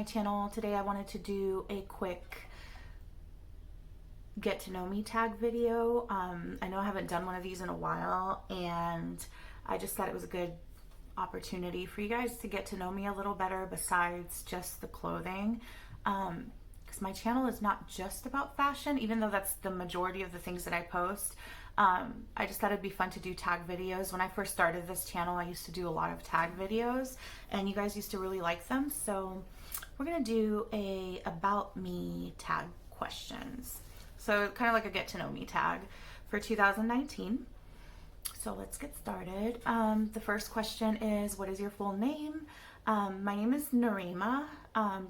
channel. Today I wanted to do a quick get to know me tag video. I know I haven't done one of these in a while, and I just thought it was a good opportunity for you guys to get to know me a little better besides just the clothing. Because my channel is not just about fashion, even though that's the majority of the things that I post. I just thought it'd be fun to do tag videos. When I first started this channel, I used to do a lot of tag videos, and you guys used to really like them. So we're gonna do a about me tag questions. So kind of like a get to know me tag for 2019. So let's get started. The first question is, what is your full name? My name is Narima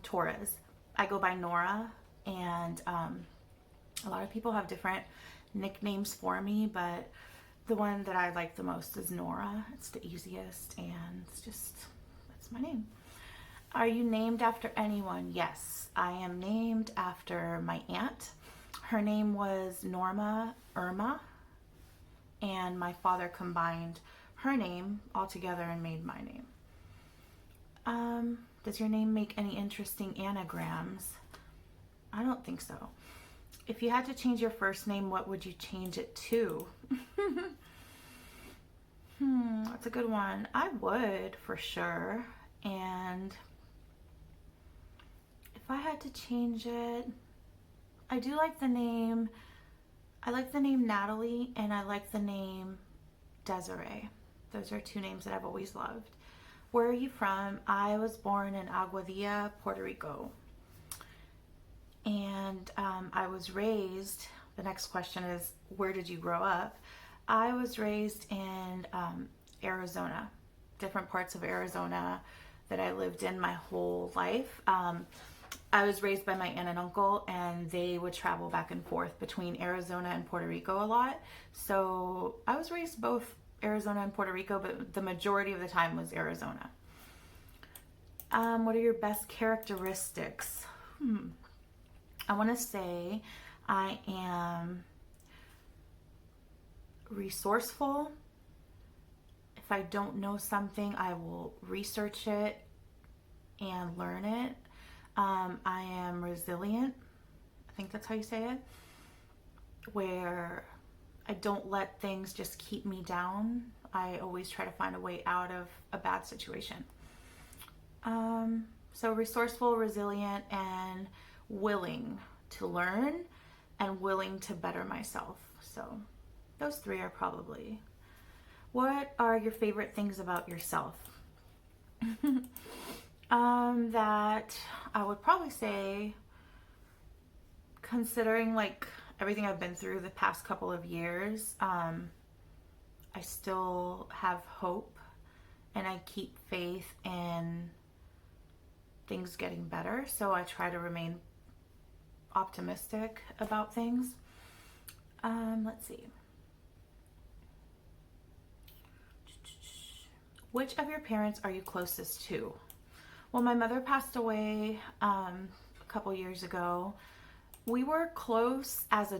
Torres. I go by Nora, and a lot of people have different nicknames for me, but the one that I like the most is Nora. It's the easiest, and that's my name. Are you named after anyone? Yes, I am named after my aunt. Her name was Norma Irma, and my father combined her name all together and made my name. Does your name make any interesting anagrams? I don't think so. If you had to change your first name, what would you change it to? That's a good one. I would, for sure. And if I had to change it, I do like the name. I like the name Natalie, and I like the name Desiree. Those are two names that I've always loved. Where are you from? I was born in Aguadilla, Puerto Rico. And I was raised, the next question is, where did you grow up? I was raised in Arizona, different parts of Arizona that I lived in my whole life. I was raised by my aunt and uncle, and they would travel back and forth between Arizona and Puerto Rico a lot. So I was raised both Arizona and Puerto Rico, but the majority of the time was Arizona. What are your best characteristics? I want to say I am resourceful. If I don't know something, I will research it and learn it. I am resilient. I think that's how you say it. Where I don't let things just keep me down. I always try to find a way out of a bad situation. So resourceful, resilient, and willing to learn and willing to better myself. So those three are probably. What are your favorite things about yourself? That I would probably say, considering like everything I've been through the past couple of years, I still have hope, and I keep faith in things getting better. So I try to remain optimistic about things. Let's see. Which of your parents are you closest to? Well, my mother passed away a couple years ago. We were close as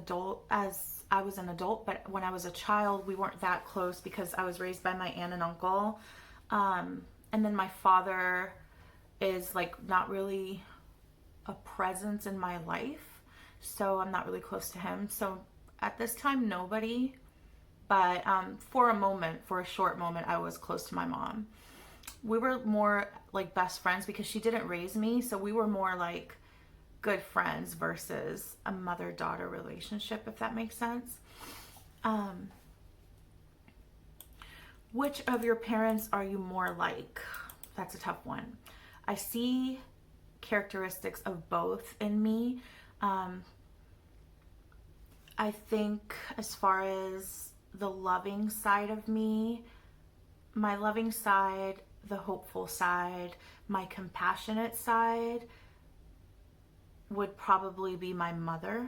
I was an adult, but when I was a child, we weren't that close because I was raised by my aunt and uncle. And then my father is like not really a presence in my life, so I'm not really close to him. So at this time, nobody, but for a short moment, I was close to my mom. We were more like best friends because she didn't raise me, so we were more like good friends versus a mother-daughter relationship, if that makes sense. Which of your parents are you more like? That's a tough one. I see characteristics of both in me. I think as far as the loving side of me, my loving side, the hopeful side, my compassionate side would probably be my mother.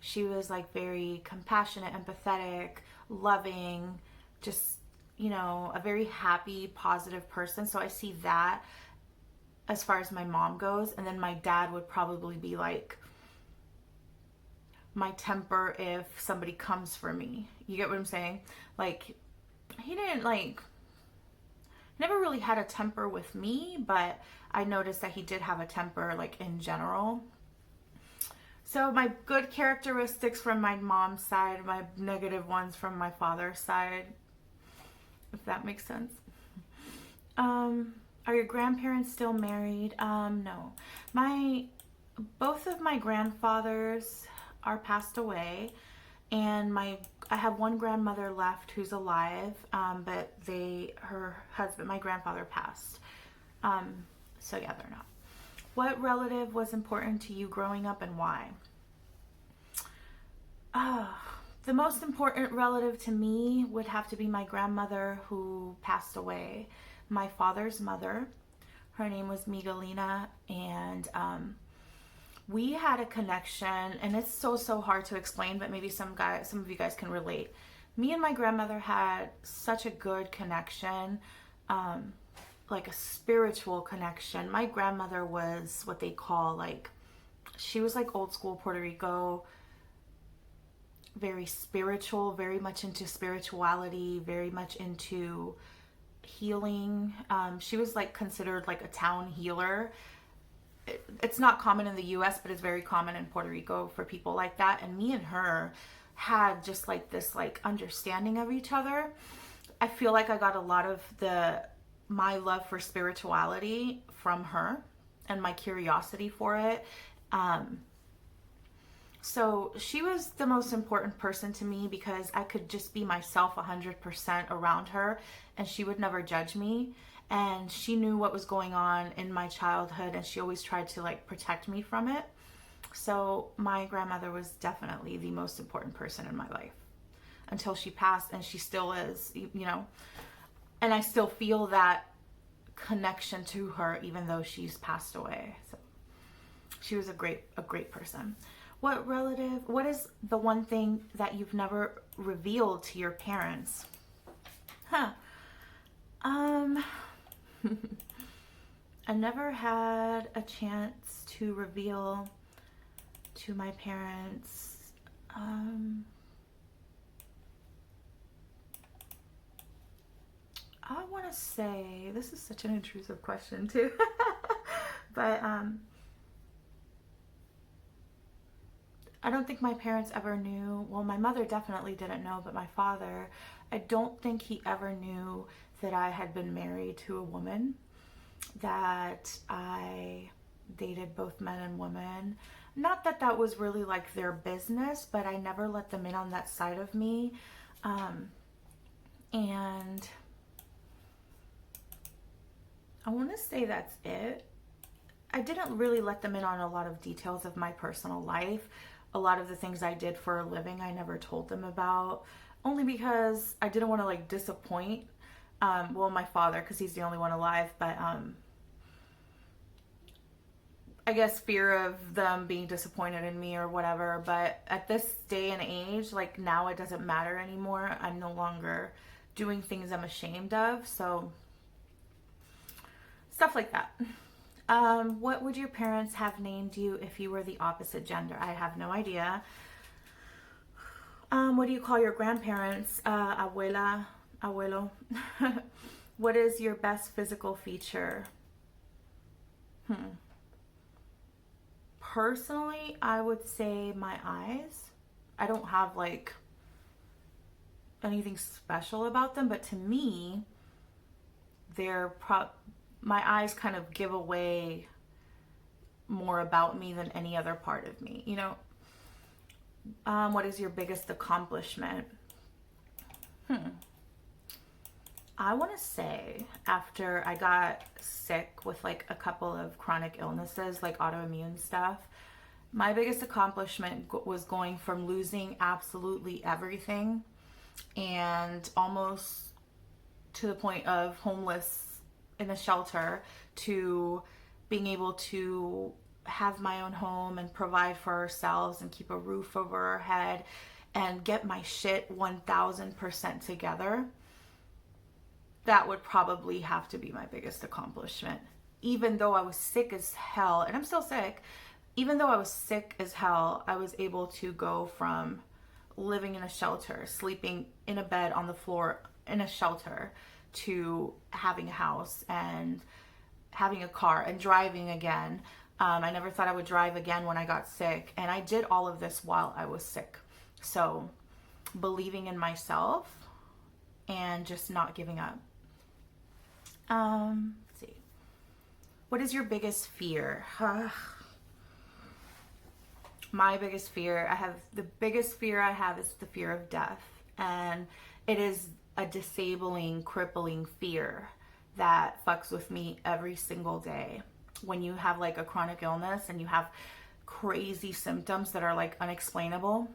She was like very compassionate, empathetic, loving, just, a very happy, positive person. So I see that as far as my mom goes. And then my dad would probably be like my temper if somebody comes for me. You get what I'm saying? Like, he didn't never really had a temper with me, but I noticed that he did have a temper like in general. So my good characteristics from my mom's side, my negative ones from my father's side, if that makes sense. Are your grandparents still married? No. Both of my grandfathers are passed away, and I have one grandmother left who's alive, but her husband, my grandfather, passed. So yeah, they're not. What relative was important to you growing up and why? The most important relative to me would have to be my grandmother who passed away. My father's mother. Her name was Miguelina, and we had a connection, and it's so hard to explain, but maybe some of you guys can relate. Me and my grandmother had such a good connection, like a spiritual connection. My grandmother was what they call she was like old school Puerto Rico, very spiritual, very much into spirituality, very much into healing. She was considered like a town healer. It's not common in the US, but it's very common in Puerto Rico for people like that. And me and her had just this understanding of each other. I feel like I got a lot of my love for spirituality from her and my curiosity for it. So she was the most important person to me because I could just be myself 100% around her, and she would never judge me. And she knew what was going on in my childhood, and she always tried to protect me from it. So my grandmother was definitely the most important person in my life until she passed, and she still is, and I still feel that connection to her even though she's passed away. So she was a great person. What is the one thing that you've never revealed to your parents? I never had a chance to reveal to my parents. I want to say, this is such an intrusive question too, but I don't think my parents ever knew. Well, my mother definitely didn't know, but my father, I don't think he ever knew that I had been married to a woman, that I dated both men and women. Not that that was really their business, but I never let them in on that side of me. And I want to say that's it. I didn't really let them in on a lot of details of my personal life. A lot of the things I did for a living, I never told them about, only because I didn't want to disappoint, my father, because he's the only one alive, but I guess fear of them being disappointed in me or whatever. But at this day and age, now it doesn't matter anymore. I'm no longer doing things I'm ashamed of, so stuff like that. What would your parents have named you if you were the opposite gender? I have no idea. What do you call your grandparents? Abuela, abuelo. What is your best physical feature? Personally, I would say my eyes. I don't have anything special about them, but to me, my eyes kind of give away more about me than any other part of me, What is your biggest accomplishment? I want to say after I got sick with a couple of chronic illnesses, autoimmune stuff, my biggest accomplishment was going from losing absolutely everything and almost to the point of homeless in a shelter to being able to have my own home and provide for ourselves and keep a roof over our head and get my shit 1000% together. That would probably have to be my biggest accomplishment. Even though I was sick as hell, and I'm still sick, even though I was sick as hell, I was able to go from living in a shelter, sleeping in a bed on the floor in a shelter, to having a house and having a car and driving again. I never thought I would drive again when I got sick, and I did all of this while I was sick. So believing in myself and just not giving up. Let's see. What is your biggest fear? My biggest fear, the biggest fear I have is the fear of death. And it is a disabling, crippling fear that fucks with me every single day. When you have like a chronic illness and you have crazy symptoms that are like unexplainable,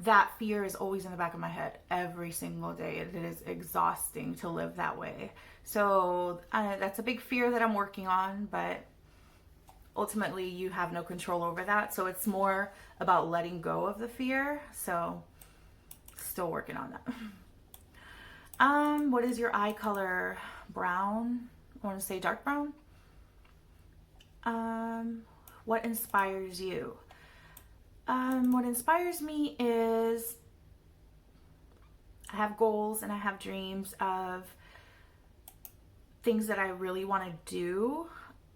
that fear is always in the back of my head every single day. It is exhausting to live that way. So that's a big fear that I'm working on, but ultimately you have no control over that. So it's more about letting go of the fear. So still working on that. What is your eye color? Brown? I want to say dark brown. What inspires you? What inspires me is I have goals and I have dreams of things that I really want to do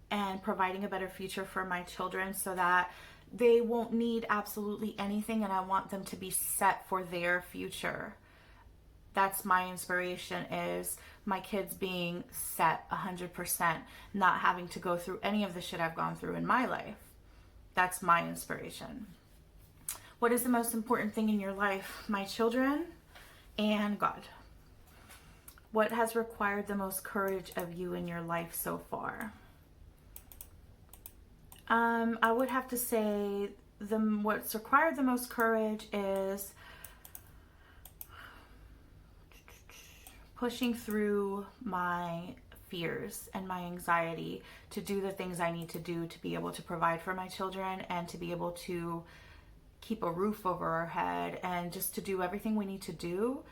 and providing a better future for my children so that they won't need absolutely anything, and I want them to be set for their future. That's my inspiration, is my kids being set 100%, not having to go through any of the shit I've gone through in my life. That's my inspiration. What is the most important thing in your life? My children and God. What has required the most courage of you in your life so far? I would have to say what's required the most courage is pushing through my fears and my anxiety to do the things I need to do to be able to provide for my children and to be able to keep a roof over our head and just to do everything we need to do.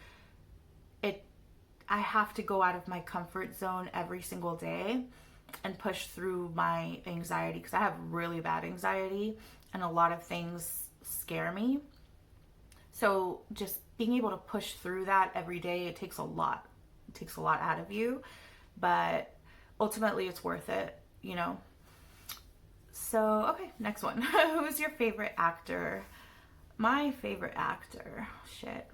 I have to go out of my comfort zone every single day and push through my anxiety, because I have really bad anxiety and a lot of things scare me. So just being able to push through that every day, it takes a lot. It takes a lot out of you, but ultimately it's worth it, you know? So, okay, next one. Who's your favorite actor? My favorite actor, shit.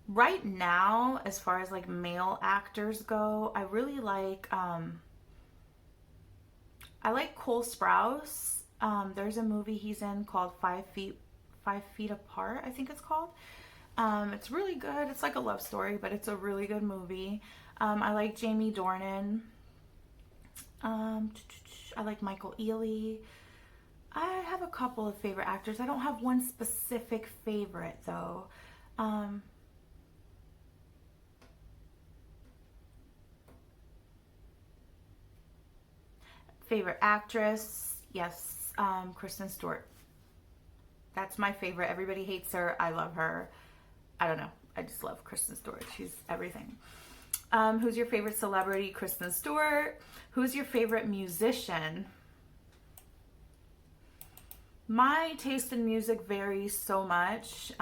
Right now, as far as like male actors go, I really like, I like Cole Sprouse. There's a movie he's in called 5 Feet Apart, I think it's called. It's really good. It's like a love story, but it's a really good movie. I like Jamie Dornan. I like Michael Ealy. I have a couple of favorite actors. I don't have one specific favorite though. Favorite actress, yes, Kristen Stewart. That's my favorite. Everybody hates her. I love her. I don't know. I just love Kristen Stewart. She's everything. Who's your favorite celebrity? Kristen Stewart. Who's your favorite musician? My taste in music varies so much.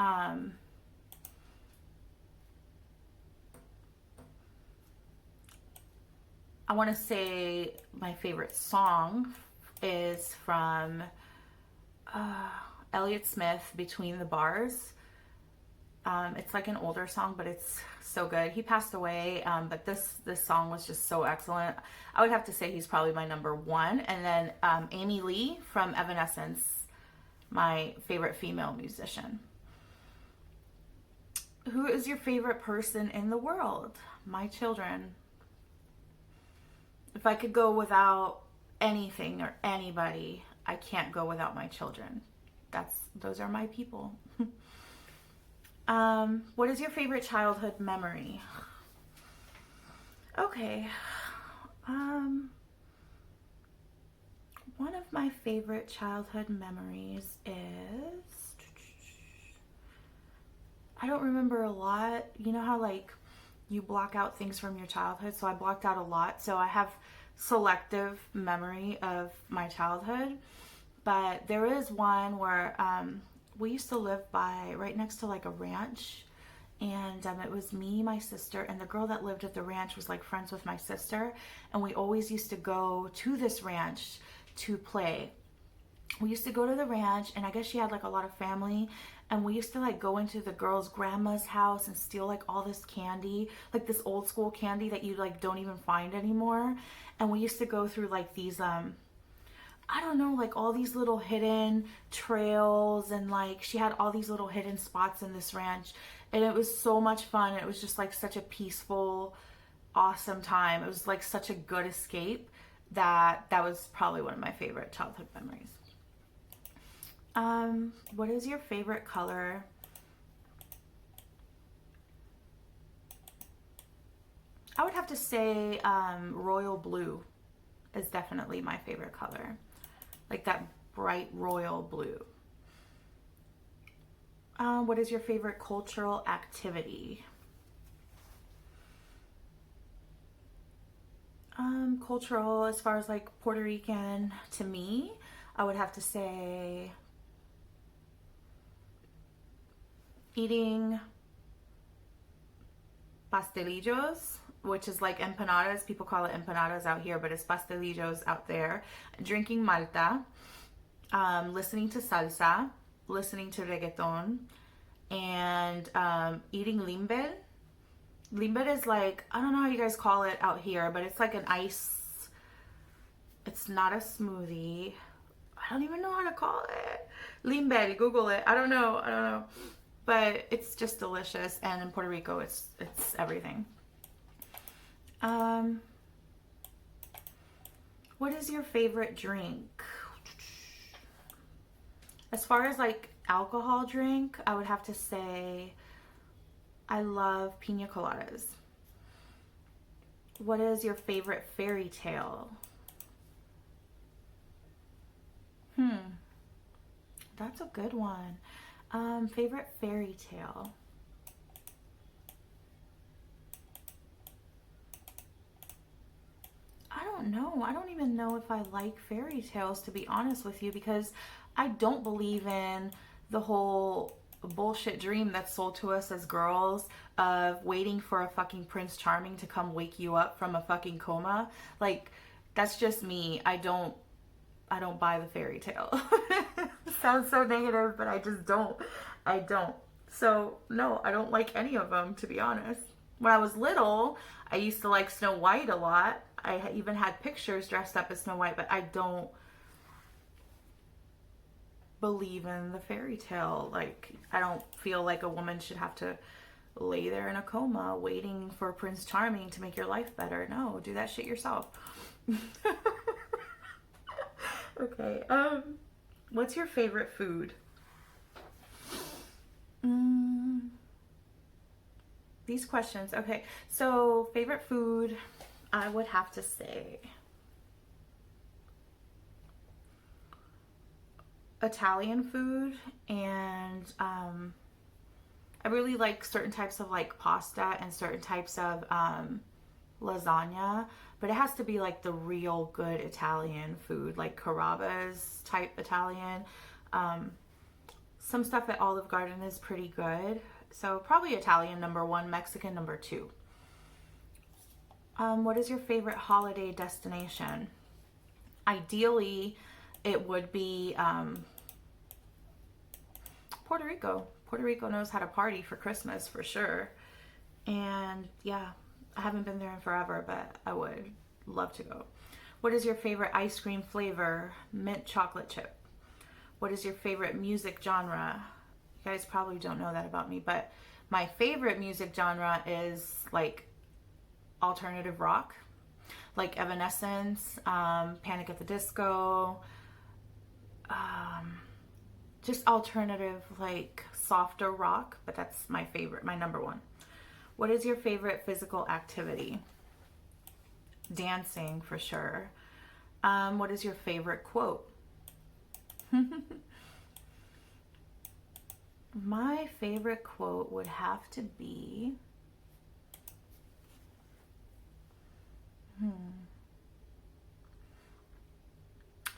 I want to say my favorite song is from Elliott Smith, Between the Bars. It's like an older song, but it's so good. He passed away, but this song was just so excellent. I would have to say he's probably my number one. And then Amy Lee from Evanescence, my favorite female musician. Who is your favorite person in the world? My children. If I could go without anything or anybody, I can't go without my children. Those are my people. What is your favorite childhood memory? Okay. One of my favorite childhood memories is, I don't remember a lot. You know how like you block out things from your childhood? So I blocked out a lot. So I have selective memory of my childhood. But there is one where we used to live right next to like a ranch, And it was me, my sister, and the girl that lived at the ranch was like friends with my sister. And we always used to go to this ranch to play. We used to go to the ranch, and I guess she had like a lot of family. And we used to like go into the girl's grandma's house and steal like all this candy, like this old school candy that you like don't even find anymore. And we used to go through like these, I don't know, like all these little hidden trails, and like she had all these little hidden spots in this ranch, and it was so much fun. It was just like such a peaceful, awesome time. It was like such a good escape that was probably one of my favorite childhood memories. What is your favorite color? I would have to say royal blue is definitely my favorite color. Like that bright royal blue. What is your favorite cultural activity? Cultural, as far as like Puerto Rican, to me, I would have to say eating pastelillos, which is like empanadas. People call it empanadas out here, but it's pastelillos out there. Drinking Malta, listening to salsa, listening to reggaeton, and eating limber. Limber is like, I don't know how you guys call it out here, but it's like an ice. It's not a smoothie. I don't even know how to call it. Limber, Google it. I don't know. But it's just delicious, and in Puerto Rico, it's everything. What is your favorite drink? As far as like alcohol drink, I would have to say I love pina coladas. What is your favorite fairy tale? That's a good one. Favorite fairy tale. I don't know. I don't even know if I like fairy tales, to be honest with you, because I don't believe in the whole bullshit dream that's sold to us as girls of waiting for a fucking Prince Charming to come wake you up from a fucking coma. Like, that's just me. I don't buy the fairy tale. Sounds so negative, but I just don't. So, no, I don't like any of them, to be honest. When I was little, I used to like Snow White a lot. I even had pictures dressed up as Snow White, but I don't believe in the fairy tale. Like, I don't feel like a woman should have to lay there in a coma waiting for Prince Charming to make your life better. No, do that shit yourself. Okay, what's your favorite food? These questions. Okay, so favorite food, I would have to say Italian food, and I really like certain types of like pasta and certain types of lasagna, but it has to be like the real good Italian food, like Carrabba's type Italian. Some stuff at Olive Garden is pretty good. So probably Italian number one, Mexican number two. What is your favorite holiday destination? Ideally, it would be Puerto Rico. Puerto Rico knows how to party for Christmas for sure. And yeah, I haven't been there in forever, but I would love to go. What is your favorite ice cream flavor? Mint chocolate chip. What is your favorite music genre? You guys probably don't know that about me, but my favorite music genre is like alternative rock, like Evanescence, Panic at the Disco, just alternative, like softer rock, but that's my favorite, my number one. What is your favorite physical activity? Dancing, for sure. What is your favorite quote? My favorite quote would have to be,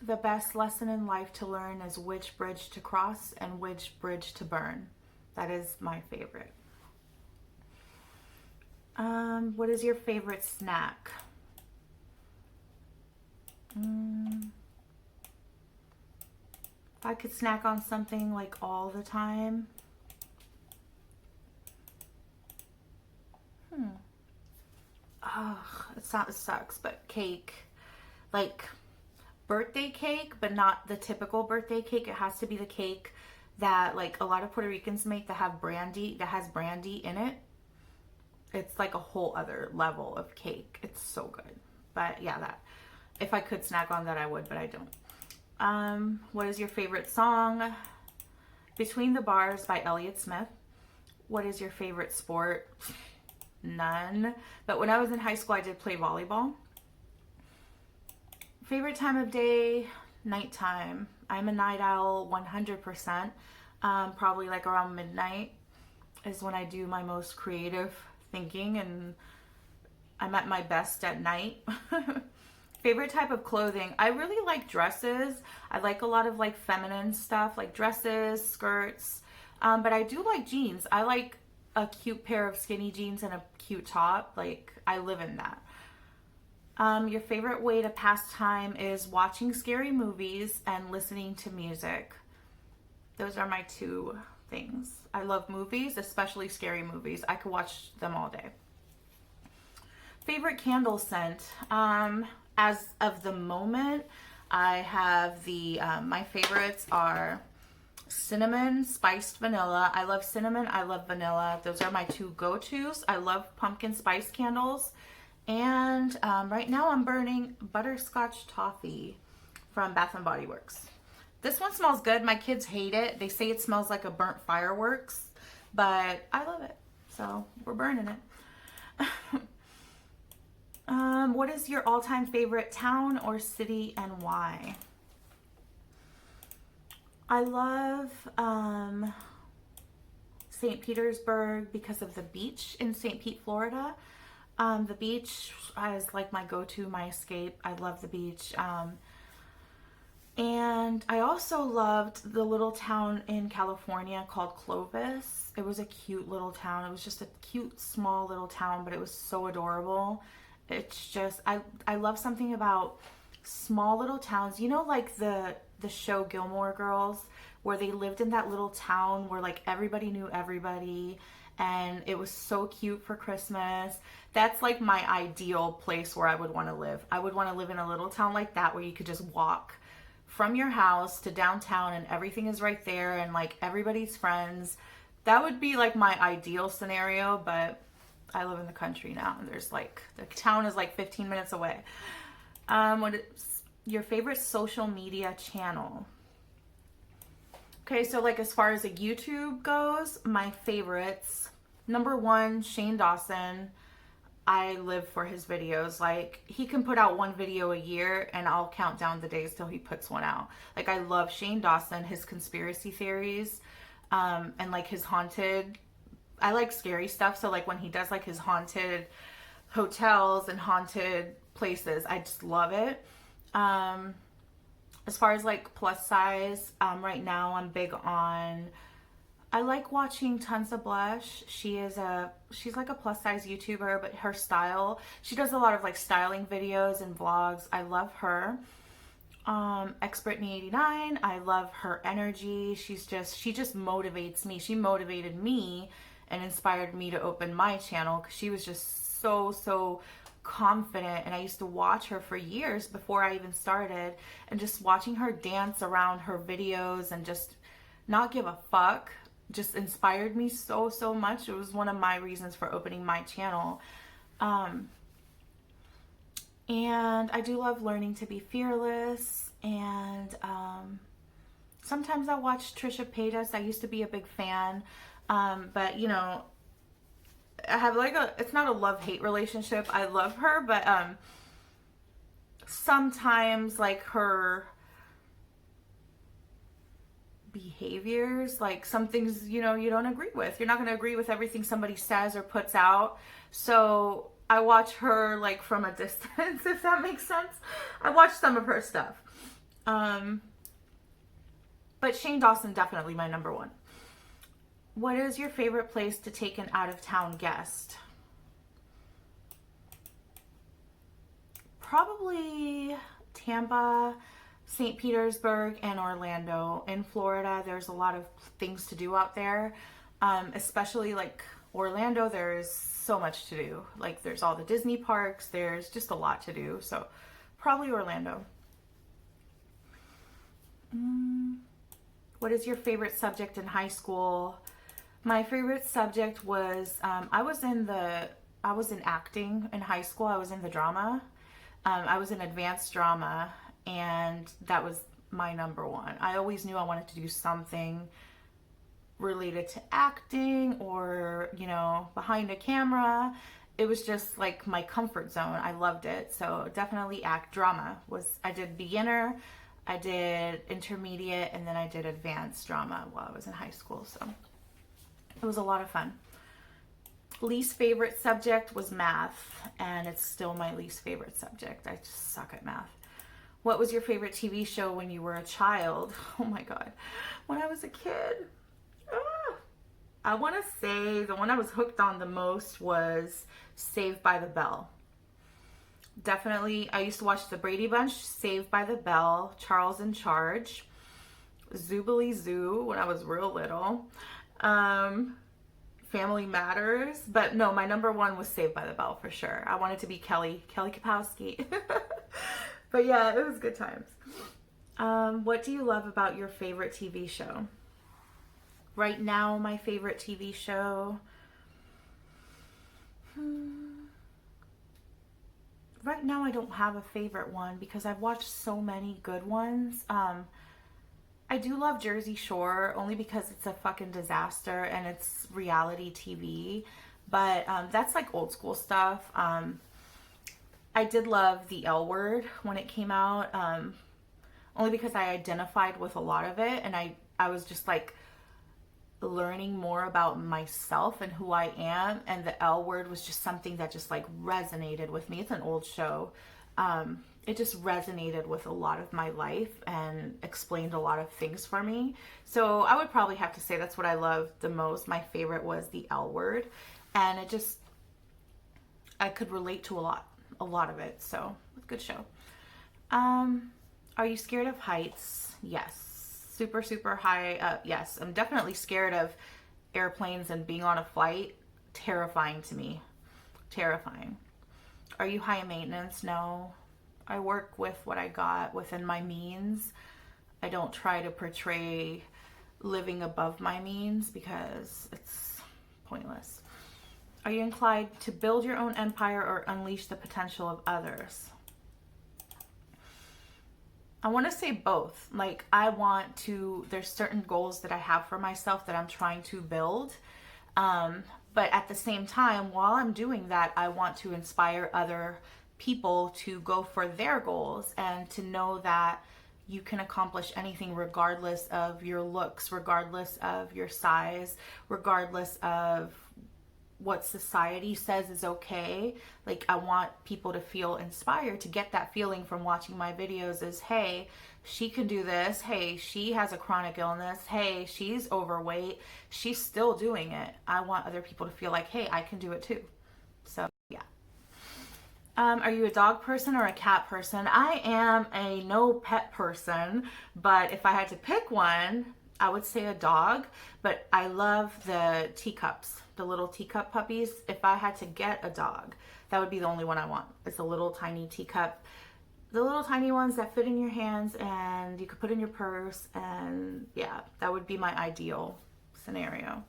the best lesson in life to learn is which bridge to cross and which bridge to burn. That is my favorite. What is your favorite snack? If I could snack on something like all the time. Oh, it sucks, but cake. Like birthday cake, but not the typical birthday cake. It has to be the cake that like a lot of Puerto Ricans make that has brandy in it. It's like a whole other level of cake. It's so good. But yeah, that if I could snack on that I would, but I don't. What is your favorite song? Between the Bars by Elliott Smith. What is your favorite sport? None. But when I was in high school, I did play volleyball. Favorite time of day? Nighttime. I'm a night owl 100%. Probably like around midnight is when I do my most creative thinking, and I'm at my best at night. Favorite type of clothing? I really like dresses. I like a lot of like feminine stuff, like dresses, skirts. But I do like jeans. I like a cute pair of skinny jeans and a cute top. Like, I live in that. Your favorite way to pass time is watching scary movies and listening to music. Those are my two things. I love movies, especially scary movies. I could watch them all day. Favorite candle scent? As of the moment, I have my favorites are cinnamon, spiced vanilla. I love cinnamon, I love vanilla. Those are my two go-tos. I love pumpkin spice candles. And right now I'm burning butterscotch toffee from Bath & Body Works. This one smells good. My kids hate it. They say it smells like a burnt fireworks, but I love it. So we're burning it. What is your all-time favorite town or city and why? I love St. Petersburg because of the beach in St. Pete, Florida. The beach is like my go-to, my escape. I love the beach. And I also loved the little town in California called Clovis. It was a cute little town. It was just a cute, small little town, but it was so adorable. It's just, I love something about small little towns. You know, like the show Gilmore Girls, where they lived in that little town where like everybody knew everybody, and it was so cute for Christmas. That's like my ideal place where I would want to live. I would want to live in a little town like that where you could just walk from your house to downtown and everything is right there and like everybody's friends. That would be like my ideal scenario, but I live in the country now and there's like, the town is like 15 minutes away. What is your favorite social media channel? Okay, so like as far as like YouTube goes, my favorites, number one, Shane Dawson. I live for his videos. Like, he can put out one video a year and I'll count down the days till he puts one out. Like, I love Shane Dawson, his conspiracy theories, and like his haunted, I like scary stuff. So like when he does like his haunted hotels and haunted places, I just love it. As far as like plus size, right now I'm big on, I like watching Tons of Blush. She's like a plus size YouTuber, but her style, she does a lot of like styling videos and vlogs. I love her. X-Britney89, I love her energy. She just motivates me. She motivated me and inspired me to open my channel because she was just so confident, and I used to watch her for years before I even started, and just watching her dance around her videos and just not give a fuck just inspired me so much. It was one of my reasons for opening my channel. And I do love learning to be fearless, and sometimes I watch Trisha Paytas. I used to be a big fan, but you know, I have like it's not a love-hate relationship. I love her, but sometimes like her behaviors, like some things, you know, you don't agree with. You're not going to agree with everything somebody says or puts out. So I watch her like from a distance, if that makes sense. I watch some of her stuff. But Shane Dawson, definitely my number one. What is your favorite place to take an out-of-town guest? Probably Tampa, St. Petersburg, and Orlando. In Florida, there's a lot of things to do out there, especially like Orlando. There's so much to do. Like there's all the Disney parks. There's just a lot to do. So probably Orlando. What is your favorite subject in high school? My favorite subject was I was in acting in high school. I was in the drama. I was in advanced drama, and that was my number one. I always knew I wanted to do something related to acting or, you know, behind a camera. It was just like my comfort zone. I loved it. So definitely drama I did beginner, I did intermediate, and then I did advanced drama while I was in high school. So it was a lot of fun. Least favorite subject was math, and it's still my least favorite subject. I just suck at math. What was your favorite TV show when you were a child? Oh my God. When I was a kid, I want to say the one I was hooked on the most was Saved by the Bell. Definitely, I used to watch The Brady Bunch, Saved by the Bell, Charles in Charge, Zoobilee Zoo when I was real little, Family Matters, but no, my number one was Saved by the Bell for sure. I wanted to be Kelly Kapowski. But yeah, it was good times. What do you love about your favorite TV show? Right now, my favorite TV show. Right now, I don't have a favorite one because I've watched so many good ones. I do love Jersey Shore only because it's a fucking disaster and it's reality TV. But that's like old school stuff. I did love The L Word when it came out, only because I identified with a lot of it, and I was just like learning more about myself and who I am, and The L Word was just something that just like resonated with me. It's an old show. It just resonated with a lot of my life and explained a lot of things for me. So I would probably have to say that's what I loved the most. My favorite was The L Word, and I could relate to a lot of it. So it's a good show. Are you scared of heights? Yes. Super, super high up. Yes. I'm definitely scared of airplanes and being on a flight. Terrifying to me. Terrifying. Are you high maintenance? No. I work with what I got within my means. I don't try to portray living above my means because it's pointless. Are you inclined to build your own empire or unleash the potential of others? I want to say both. Like, there's certain goals that I have for myself that I'm trying to build. But at the same time, while I'm doing that, I want to inspire other people to go for their goals and to know that you can accomplish anything regardless of your looks, regardless of your size, regardless of what society says is okay. Like, I want people to feel inspired, to get that feeling from watching my videos is, hey, she can do this. Hey, she has a chronic illness. Hey, she's overweight. She's still doing it. I want other people to feel like, hey, I can do it too. So, yeah. Are you a dog person or a cat person? I am a no pet person, but if I had to pick one, I would say a dog, but I love the teacups, the little teacup puppies. If I had to get a dog, that would be the only one I want. It's a little tiny teacup, the little tiny ones that fit in your hands and you could put in your purse, and yeah, that would be my ideal scenario.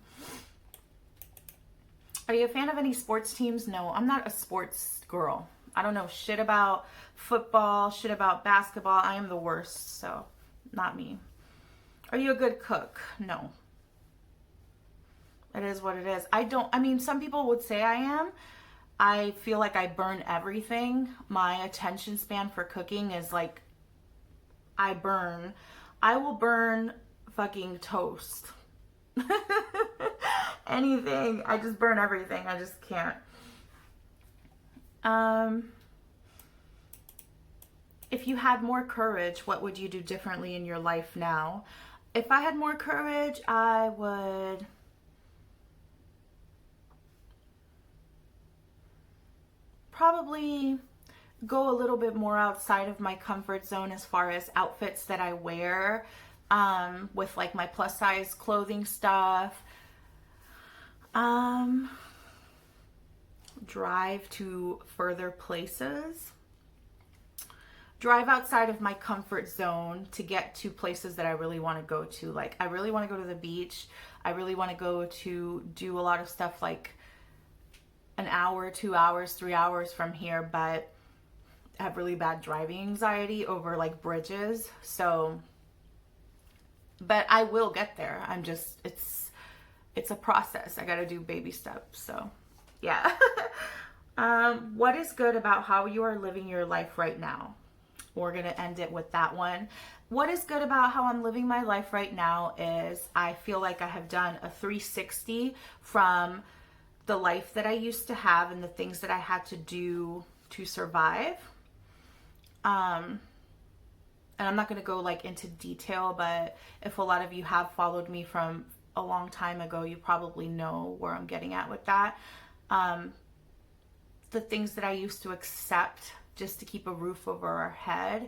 Are you a fan of any sports teams? No, I'm not a sports girl. I don't know shit about football, shit about basketball. I am the worst, so not me. Are you a good cook? No. It is what it is. Some people would say I am. I feel like I burn everything. My attention span for cooking is like, I will burn fucking toast. Anything. I just burn everything. I just can't. If you had more courage, what would you do differently in your life now? If I had more courage, I would probably go a little bit more outside of my comfort zone as far as outfits that I wear, with like my plus size clothing stuff. Drive to further places. Drive outside of my comfort zone to get to places that I really want to go to. Like, I really want to go to the beach. I really want to go to do a lot of stuff like an hour, 2 hours, 3 hours from here, but I have really bad driving anxiety over like bridges. So, but I will get there. I'm just, it's a process. I got to do baby steps. So yeah. What is good about how you are living your life right now? We're going to end it with that one. What is good about how I'm living my life right now is I feel like I have done a 360 from the life that I used to have and the things that I had to do to survive. And I'm not going to go like into detail, but if a lot of you have followed me from a long time ago, you probably know where I'm getting at with that. The things that I used to accept just to keep a roof over our head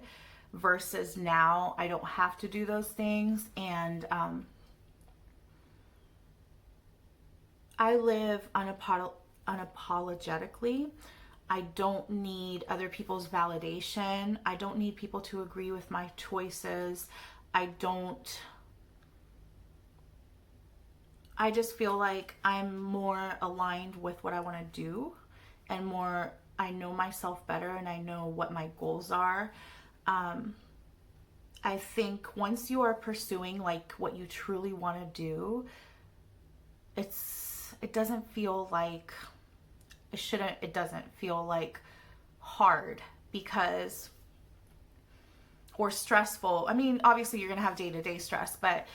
versus now I don't have to do those things. And I live unapologetically. I don't need other people's validation. I don't need people to agree with my choices. I just feel like I'm more aligned with what I want to do, and more, I know myself better and I know what my goals are. I think once you are pursuing like what you truly want to do, it doesn't feel like, it doesn't feel like hard because, or stressful. I mean, obviously you're going to have day-to-day stress, but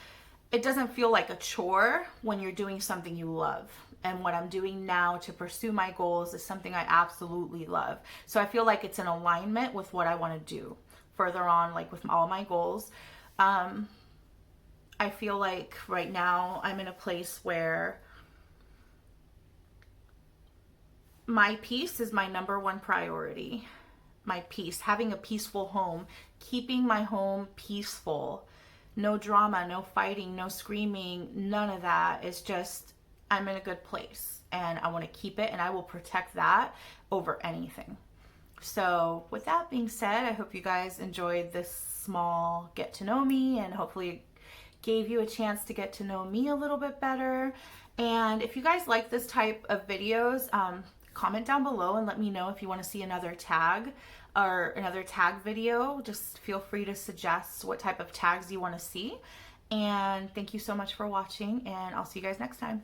it doesn't feel like a chore when you're doing something you love. And what I'm doing now to pursue my goals is something I absolutely love. So I feel like it's in alignment with what I want to do further on, like with all my goals. I feel like right now I'm in a place where my peace is my number one priority. My peace, having a peaceful home, keeping my home peaceful. No drama, no fighting, no screaming, none of that. It's just, I'm in a good place and I want to keep it, and I will protect that over anything. So with that being said, I hope you guys enjoyed this small get to know me, and hopefully it gave you a chance to get to know me a little bit better. And if you guys like this type of videos, comment down below and let me know if you want to see another tag or another tag video. Just feel free to suggest what type of tags you want to see. And thank you so much for watching, and I'll see you guys next time.